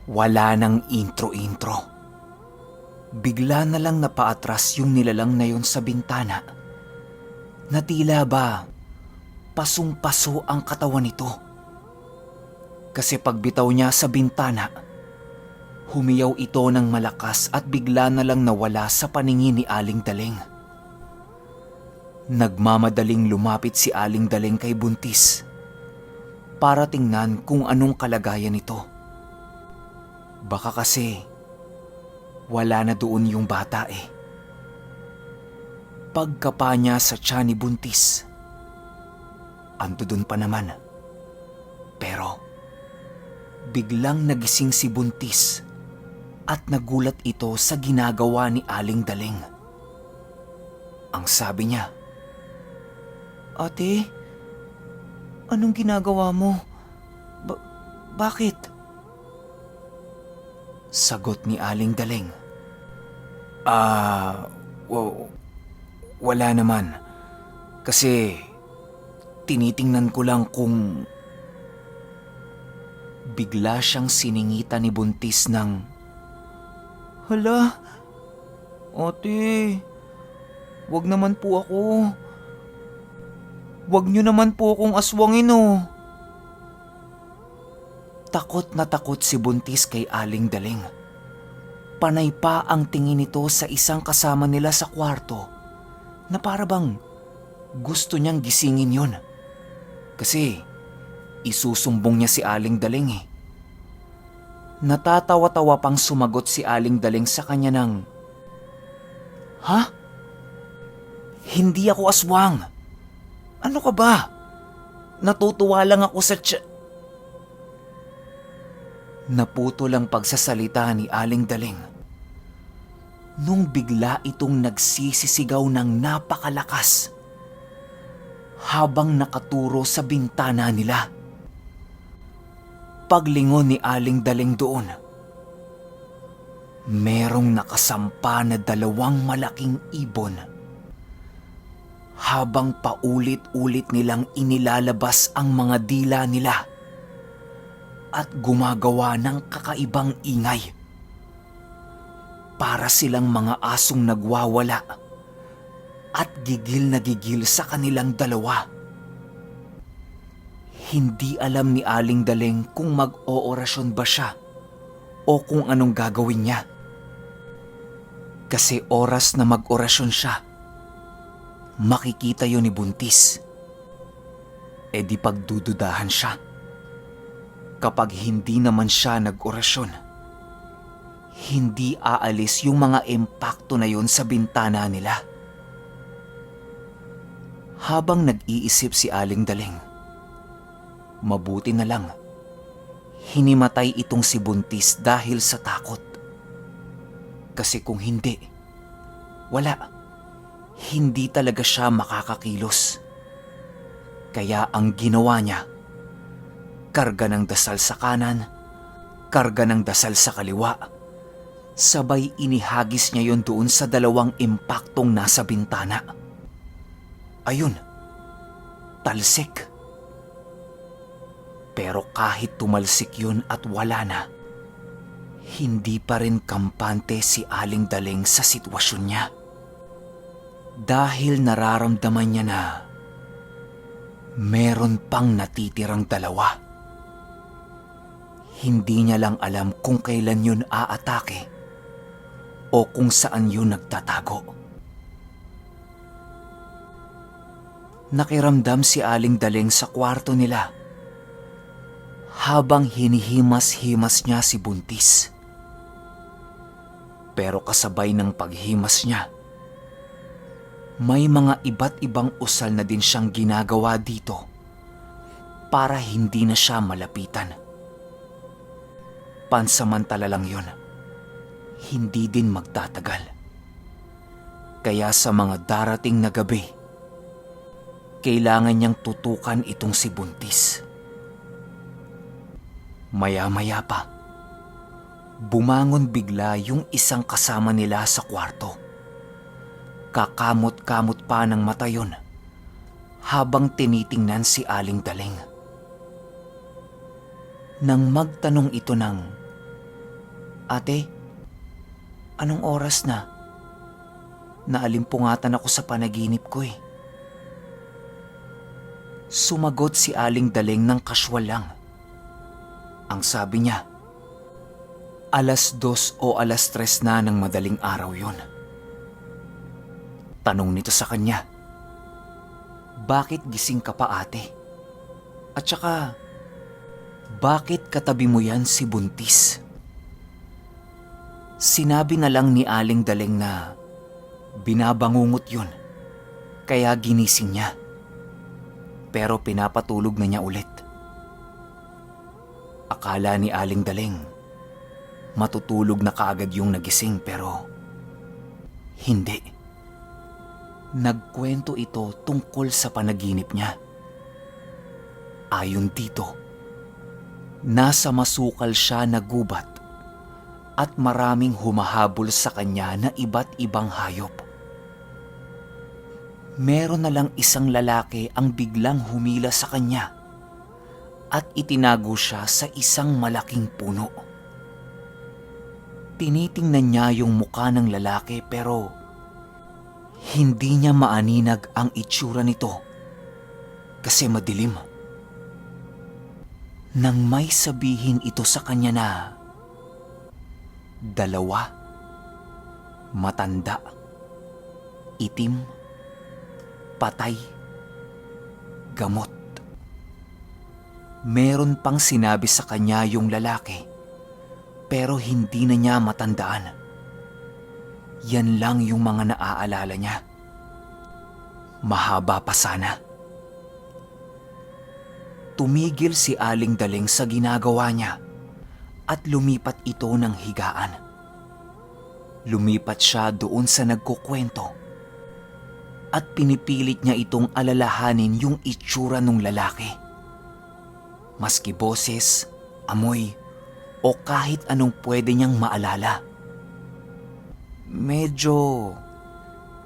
Wala nang intro-intro. Bigla na lang napaatras yung nilalang na yun sa bintana na tila ba pasong-paso ang katawan nito. Kasi pagbitaw niya sa bintana, humiyaw ito ng malakas at bigla na lang nawala sa paningin ni Aling Daleng. Nagmamadaling lumapit si Aling Daleng kay Buntis para tingnan kung anong kalagayan nito. Baka kasi wala na doon yung bata eh. Pagkapa niya sa tiyan ni Buntis, ando doon pa naman. Pero biglang nagising si Buntis at nagulat ito sa ginagawa ni Aling Daleng. Ang sabi niya, "Ate, anong ginagawa mo? Bakit?" Sagot ni Aling Daleng, Wala naman. Kasi tinitingnan ko lang kung..." Bigla siyang siningitan ni Buntis ng, "Hala, ate, wag naman po ako. Wag niyo naman po akong aswangin oh." Takot na takot si Buntis kay Aling Daleng. Panay pa ang tingin nito sa isang kasama nila sa kwarto na para bang gusto niyang gisingin yun. Kasi isusumbong niya si Aling Daleng eh. Natatawa-tawa pang sumagot si Aling Daleng sa kanya ng, "Ha? Hindi ako aswang. Ano ka ba? Natutuwa lang ako sa Naputo lang pagsasalita ni Aling Daleng nung bigla itong nagsisisigaw ng napakalakas habang nakaturo sa bintana nila. Paglingon ni Aling Daleng doon, merong nakasampa na 2 malaking ibon habang paulit-ulit nilang inilalabas ang mga dila nila at gumagawa ng kakaibang ingay. Para silang mga asong nagwawala at gigil na gigil sa kanilang dalawa. Hindi alam ni Aling Daleng kung mag-oorasyon ba siya o kung anong gagawin niya. Kasi oras na mag-orasyon siya, makikita yun ni Buntis. E di pagdududahan siya. Kapag hindi naman siya nag-orasyon, hindi aalis yung mga impakto na yun sa bintana nila. Habang nag-iisip si Aling Daleng, mabuti na lang hinimatay itong si Buntis dahil sa takot. Kasi kung hindi, hindi talaga siya makakakilos. Kaya ang ginawa niya, karga ng dasal sa kanan, karga ng dasal sa kaliwa. Sabay inihagis niya yon doon sa 2 impaktong nasa bintana. Ayun, talsik. Pero kahit tumalsik yun at wala na, hindi pa rin kampante si Aling Daleng sa sitwasyon niya. Dahil nararamdaman niya na meron pang natitirang 2. Hindi niya lang alam kung kailan yun aatake o kung saan yun nagtatago. Nakiramdam si Aling Daleng sa kwarto nila habang hinihimas-himas niya si Buntis. Pero kasabay ng paghimas niya, may mga iba't ibang usal na din siyang ginagawa dito para hindi na siya malapitan. Pansamantala lang yun. Hindi din magtatagal. Kaya sa mga darating na gabi, kailangan niyang tutukan itong si Buntis. Maya-maya pa, bumangon bigla yung isang kasama nila sa kwarto. Kakamot-kamot pa ng mata yun habang tinitingnan si Aling Daleng. Nang magtanong ito ng, Ate, anong oras na? Naalimpungatan ako sa panaginip ko eh. Sumagot si Aling Daling ng kaswal lang. Ang sabi niya, 2:00 o 3:00 na ng madaling araw yon. Tanong nito sa kanya, bakit gising ka pa ate? At saka, bakit katabi mo yan si Buntis? Sinabi na lang ni Aling Daling na binabangungot yun, kaya ginising niya. Pero pinapatulog na niya ulit. Akala ni Aling Daling matutulog na kaagad yung nagising pero hindi. Nagkwento ito tungkol sa panaginip niya. Ayon dito, nasa masukal siya na gubat at maraming humahabol sa kanya na iba't ibang hayop. Meron na lang isang lalaki ang biglang humila sa kanya at itinago siya sa isang malaking puno. Tinitingnan niya yung mukha ng lalaki pero hindi niya maaninag ang itsura nito kasi madilim. Nang may sabihin ito sa kanya na 2, matanda, itim, patay, gamot. Meron pang sinabi sa kanya yung lalaki pero hindi na niya matandaan. Yan lang yung mga naaalala niya. Mahaba pa sana. Tumigil si Aling Daling sa ginagawa niya at lumipat ito ng higaan. Lumipat siya doon sa nagkukwento at pinipilit niya itong alalahanin yung itsura ng lalaki. Maski boses, amoy, o kahit anong pwede niyang maalala. Medyo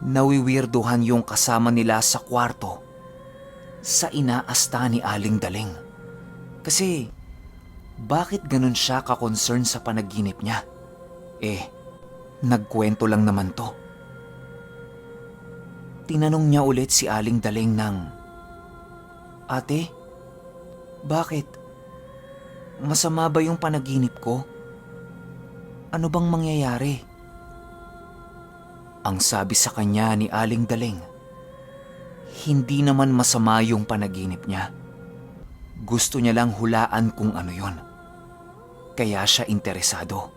nawiwirduhan yung kasama nila sa kwarto sa inaasta ni Aling Daling. Kasi bakit ganun siya ka-concern sa panaginip niya? Nagkwento lang naman to. Tinanong niya ulit si Aling Daling ng, ate, bakit? Masama ba yung panaginip ko? Ano bang mangyayari? Ang sabi sa kanya ni Aling Daling, hindi naman masama yung panaginip niya. Gusto niya lang hulaan kung ano yon. Kaya siya interesado.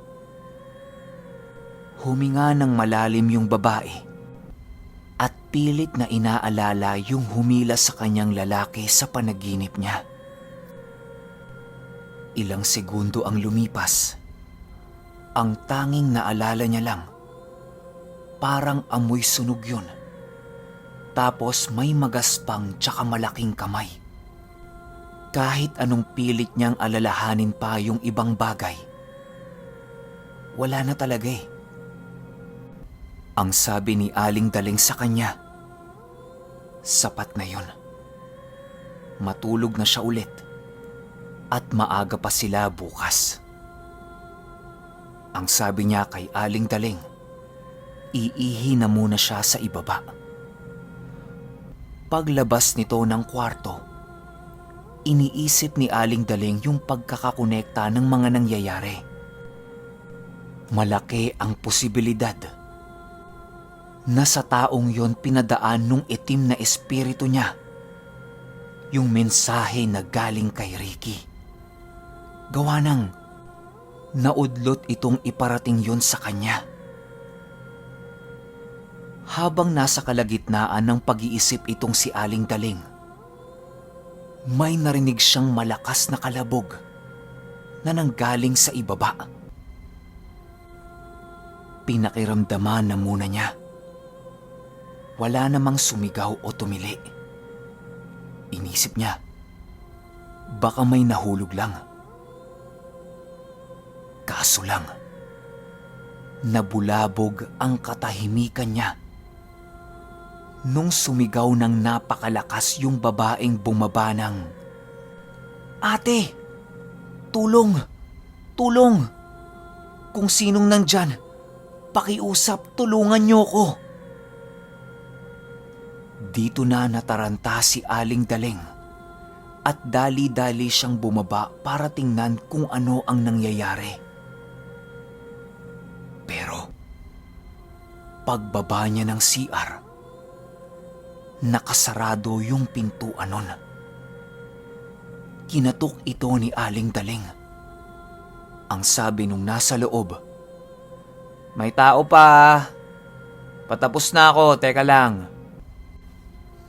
Huminga ng malalim yung babae at pilit na inaalala yung humila sa kanyang lalaki sa panaginip niya. Ilang segundo ang lumipas. Ang tanging naalala niya lang, parang amoy sunog yun. Tapos may magaspang tsaka malaking kamay. Kahit anong pilit niyang alalahanin pa yung ibang bagay, wala na talaga eh. Ang sabi ni Aling Daling sa kanya, sapat na yun. Matulog na siya ulit. At maaga pa sila bukas. Ang sabi niya kay Aling Daling, iihi na muna siya sa ibaba. Paglabas nito ng kwarto, iniisip ni Aling Daling yung pagkakakonekta ng mga nangyayari. Malaki ang posibilidad na sa taong yon pinadaan nung itim na espiritu niya yung mensahe na galing kay Ricky. Gawa ng naudlot itong iparating yon sa kanya. Habang nasa kalagitnaan ng pag-iisip itong si Aling Daling, may narinig siyang malakas na kalabog na nanggaling sa ibaba. Pinakiramdaman na muna niya. Wala namang sumigaw o tumili. Inisip niya, baka may nahulog lang. Kaso lang, nabulabog ang katahimikan niya nung sumigaw ng napakalakas yung babaeng bumaba ng, "Ate! Tulong! Tulong!" Kung sinong nandyan, pakiusap, tulungan niyo ko. Dito na nataranta si Aling Daling at dali-dali siyang bumaba para tingnan kung ano ang nangyayari. Pero pagbaba niya ng CR, nakasarado yung pintuan nun. Kinatok ito ni Aling Daling. Ang sabi nung nasa loob, "May tao pa. Patapos na ako, teka lang."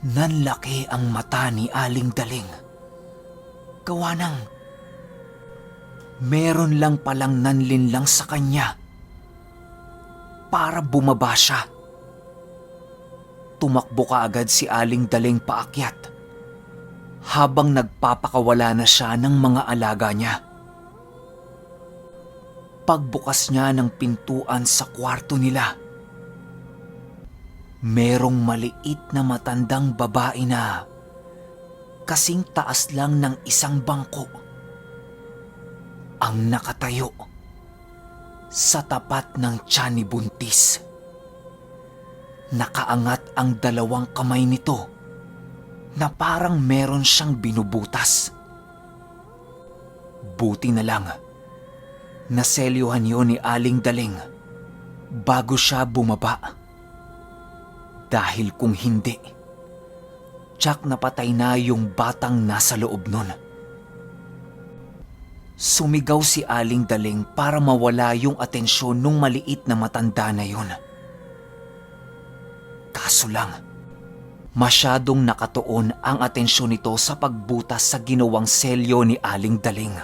Nanlaki ang mata ni Aling Daling. Gawa ng meron lang palang nanlinlang sa kanya para bumaba siya. Tumakbo kaagad si Aling Daling paakyat habang nagpapakawala na siya ng mga alaga niya. Pagbukas niya ng pintuan sa kwarto nila, merong maliit na matandang babae na kasing taas lang ng isang bangko ang nakatayo sa tapat ng tiyan ni Buntis. Nakaangat ang dalawang kamay nito na parang meron siyang binubutas. Buti na lang, naselyuhan yun ni Aling Daling bago siya bumaba. Dahil kung hindi, tiyak na patay na yung batang nasa loob nun. Sumigaw si Aling Daling para mawala yung atensyon nung maliit na matanda na yun. Kaso lang, masyadong nakatuon ang atensyon nito sa pagbutas sa ginawang selyo ni Aling Daling.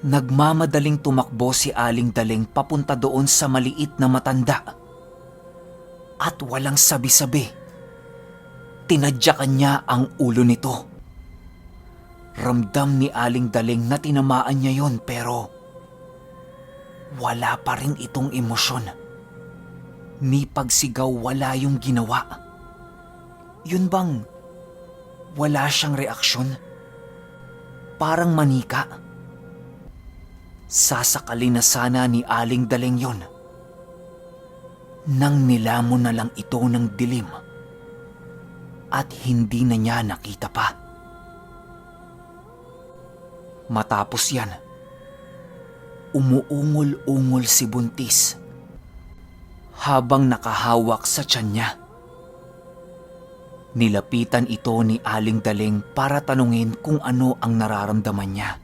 Nagmamadaling tumakbo si Aling Daling papunta doon sa maliit na matanda. At walang sabi-sabi, tinadyakan niya ang ulo nito. Ramdam ni Aling Daling na tinamaan niya yon, pero wala pa rin itong emosyon. Ni pagsigaw, wala yung ginawa. Yun bang wala siyang reaksyon? Parang manika. Sasakalin na sana ni Aling Daling yon nang nilamon na lang ito ng dilim at hindi na niya nakita pa. Matapos yan, umuungol-ungol si Buntis habang nakahawak sa tiyan niya. Nilapitan ito ni Aling Daling para tanungin kung ano ang nararamdaman niya.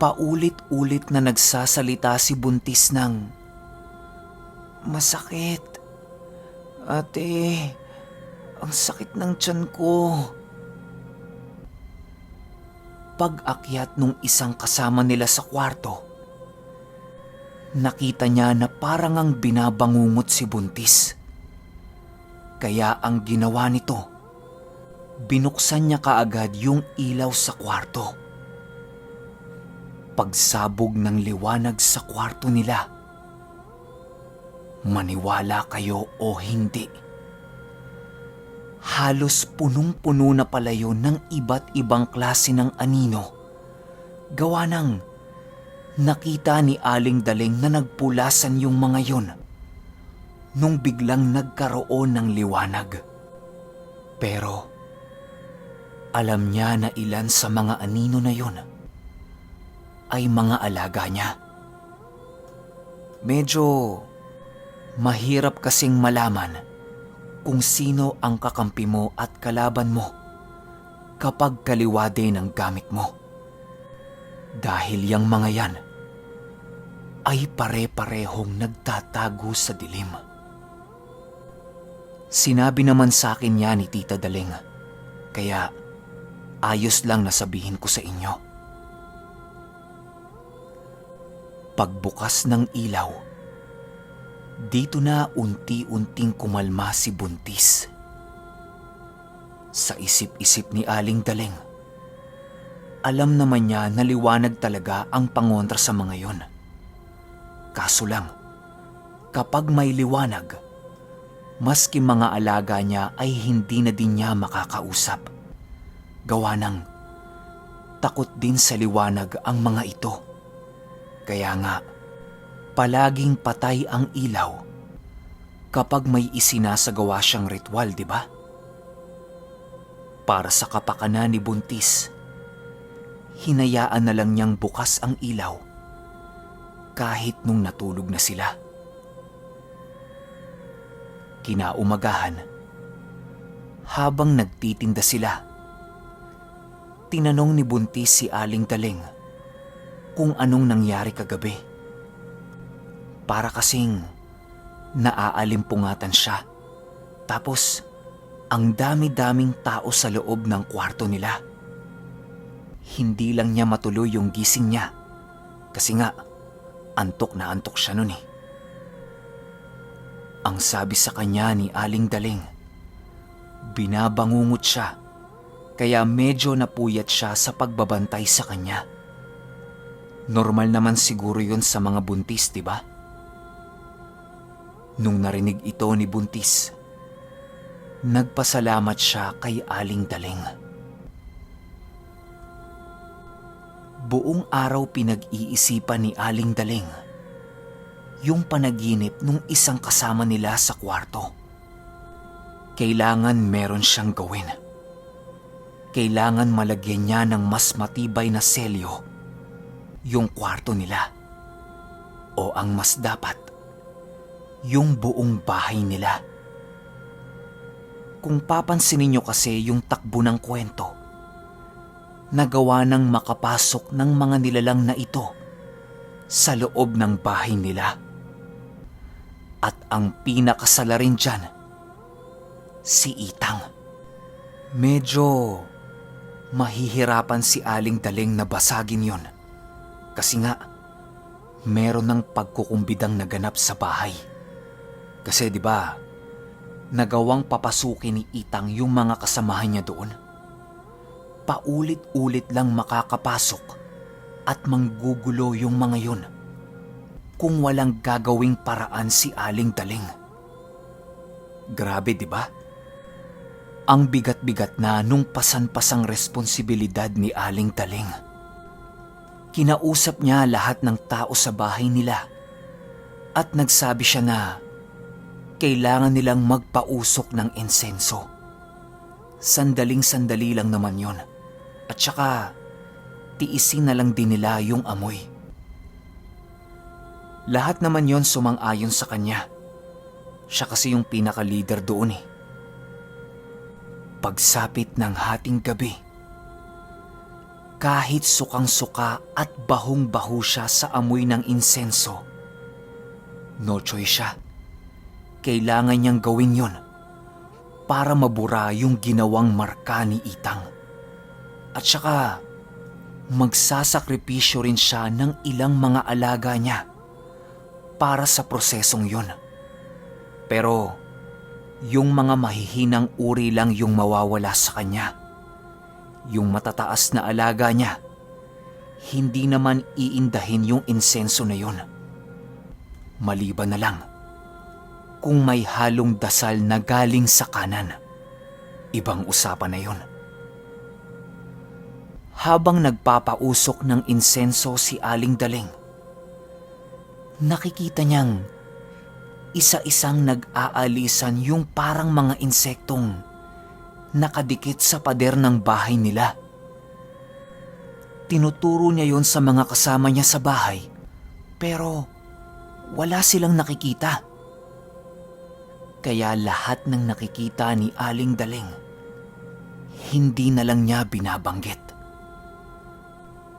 Paulit-ulit na nagsasalita si Buntis ng, "Masakit. Ate, ang sakit ng tiyan ko." Pag-akyat nung isang kasama nila sa kwarto, nakita niya na parang ang binabangungot si Buntis. Kaya ang ginawa nito, binuksan niya kaagad yung ilaw sa kwarto. Pagsabog ng liwanag sa kwarto nila, maniwala kayo o hindi, halos punong-puno na pala yun ng iba't ibang klase ng anino. Gawa ng nakita ni Aling Daling na nagpulasan yung mga yun nung biglang nagkaroon ng liwanag. Pero alam niya na ilan sa mga anino na yun ay mga alaga niya. Medyo mahirap kasing malaman kung sino ang kakampi mo at kalaban mo kapag kaliwa din ang gamit mo. Dahil yang mga yan ay pare-parehong nagtatago sa dilim. Sinabi naman sa akin niya ni Tita Daling, kaya ayos lang na sabihin ko sa inyo. Pagbukas ng ilaw, dito na unti-unting kumalma si Buntis. Sa isip-isip ni Aling Daling, alam naman niya na liwanag talaga ang pangontra sa mga yon. Kaso lang, kapag may liwanag, maski mga alaga niya ay hindi na din niya makakausap. Gawa ng takot din sa liwanag ang mga ito. Kaya nga, palaging patay ang ilaw kapag may isinasagawa siyang ritual, di ba? Para sa kapakanan ni Buntis, hinayaan na lang niyang bukas ang ilaw kahit nung natulog na sila. Kinaumagahan, habang nagtitinda sila, tinanong ni Buntis si Aling Daling kung anong nangyari kagabi. Para kasing naaalimpungatan siya. Tapos, ang dami-daming tao sa loob ng kwarto nila. Hindi lang niya matuloy yung gising niya kasi nga, antok na antok siya nun eh. Ang sabi sa kanya ni Aling Daling, binabangungot siya kaya medyo napuyat siya sa pagbabantay sa kanya. Normal naman siguro yun sa mga buntis, di ba? Nung narinig ito ni Buntis, nagpasalamat siya kay Aling Daling. Buong araw pinag-iisipan ni Aling Daling yung panaginip nung isang kasama nila sa kwarto. Kailangan meron siyang gawin. Kailangan malagyan niya ng mas matibay na selyo yung kwarto nila. O ang mas dapat, yung buong bahay nila. Kung papansinin niyo kasi yung takbo ng kwento, nagawa ng makapasok ng mga nilalang na ito sa loob ng bahay nila. At ang pinakasala rin dyan, si Itang. Medyo mahihirapan si Aling Daling na basagin yon. Kasi nga, meron ng pagkukumbidang naganap sa bahay. Kasi 'di ba, nagawang papasukin ni Itang yung mga kasamahan niya doon. Paulit-ulit lang makakapasok at manggugulo yung mga yun kung walang gagawing paraan si Aling Daling. Grabe 'di ba? Ang bigat-bigat na nung pasan-pasang responsibilidad ni Aling Daling. Kinausap niya lahat ng tao sa bahay nila at nagsabi siya na kailangan nilang magpausok ng insenso. Sandaling-sandali lang naman yon. At saka, tiisin na lang din nila yung amoy. Lahat naman yon sumang-ayon sa kanya. Siya kasi yung pinaka-leader doon eh. Pagsapit ng hating gabi, kahit sukang-suka at bahong-baho siya sa amoy ng insenso, no choice siya. Kailangan niyang gawin yon para mabura yung ginawang marka ni Itang. At saka, magsasakripisyo rin siya ng ilang mga alaga niya para sa prosesong yon. Pero, yung mga mahihinang uri lang yung mawawala sa kanya. Yung matataas na alaga niya, hindi naman iindahin yung insenso na yon. Maliban na lang kung may halong dasal na galing sa kanan. Ibang usapan na yon. Habang nagpapausok ng insenso si Aling Daling, nakikita niyang isa-isang nag-aalisan yung parang mga insektong nakadikit sa pader ng bahay nila. Tinuturo niya yon sa mga kasama niya sa bahay, pero wala silang nakikita. Kaya lahat ng nakikita ni Aling Daling, hindi na lang niya binabanggit.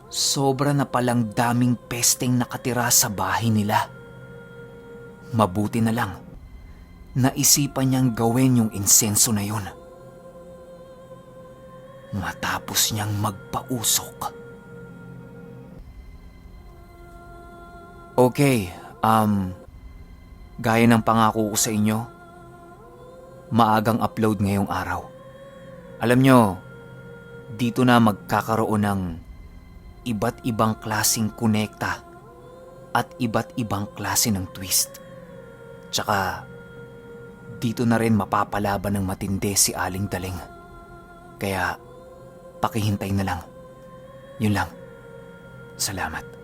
Sobra na palang daming pesteng nakatira sa bahay nila. Mabuti na lang, naisipan niyang gawin yung insenso na yun. Matapos niyang magpausok. Okay, gaya ng pangako ko sa inyo, maagang upload ngayong araw. Alam nyo, dito na magkakaroon ng iba't ibang klaseng konekta at iba't ibang klase ng twist. Tsaka, dito na rin mapapalaban ng matindi si Aling Daling. Kaya, pakihintay na lang. Yun lang. Salamat.